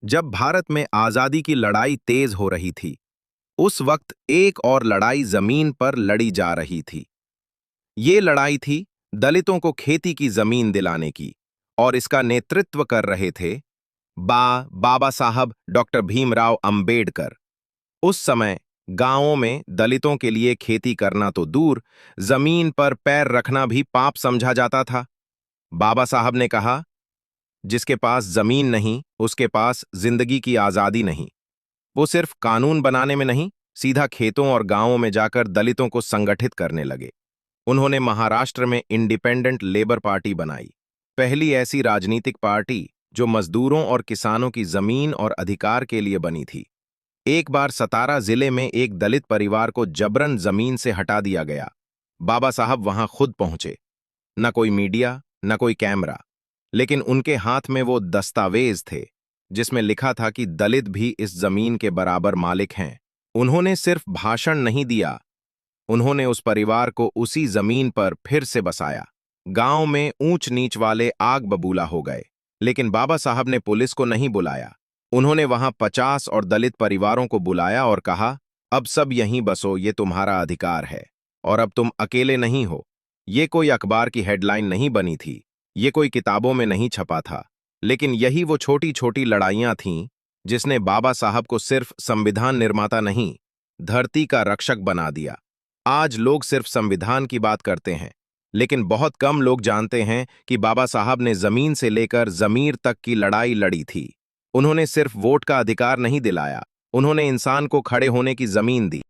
जब भारत में आजादी की लड़ाई तेज हो रही थी, उस वक्त एक और लड़ाई जमीन पर लड़ी जा रही थी। ये लड़ाई थी दलितों को खेती की जमीन दिलाने की, और इसका नेतृत्व कर रहे थे बाबा साहब डॉक्टर भीमराव अंबेडकर। उस समय गांवों में दलितों के लिए खेती करना तो दूर, जमीन पर पैर रखना भी पाप समझा जाता था। बाबा साहब ने कहा, जिसके पास जमीन नहीं, उसके पास जिंदगी की आजादी नहीं। वो सिर्फ कानून बनाने में नहीं, सीधा खेतों और गांवों में जाकर दलितों को संगठित करने लगे। उन्होंने महाराष्ट्र में इंडिपेंडेंट लेबर पार्टी बनाई, पहली ऐसी राजनीतिक पार्टी जो मजदूरों और किसानों की जमीन और अधिकार के लिए बनी थी। एक बार सतारा जिले में एक दलित परिवार को जबरन जमीन से हटा दिया गया। बाबा साहब वहां खुद पहुंचे। न कोई मीडिया, न कोई कैमरा, लेकिन उनके हाथ में वो दस्तावेज थे जिसमें लिखा था कि दलित भी इस जमीन के बराबर मालिक हैं। उन्होंने सिर्फ भाषण नहीं दिया, उन्होंने उस परिवार को उसी जमीन पर फिर से बसाया। गांव में ऊंच नीच वाले आग बबूला हो गए, लेकिन बाबा साहब ने पुलिस को नहीं बुलाया। उन्होंने वहां 50 और दलित परिवारों को बुलाया और कहा, अब सब यहीं बसो, ये तुम्हारा अधिकार है और अब तुम अकेले नहीं हो। ये कोई अखबार की हेडलाइन नहीं बनी थी, ये कोई किताबों में नहीं छपा था, लेकिन यही वो छोटी छोटी लड़ाइयां थीं जिसने बाबा साहब को सिर्फ संविधान निर्माता नहीं, धरती का रक्षक बना दिया। आज लोग सिर्फ संविधान की बात करते हैं, लेकिन बहुत कम लोग जानते हैं कि बाबा साहब ने जमीन से लेकर जमीर तक की लड़ाई लड़ी थी। उन्होंने सिर्फ वोट का अधिकार नहीं दिलाया, उन्होंने इंसान को खड़े होने की जमीन दी।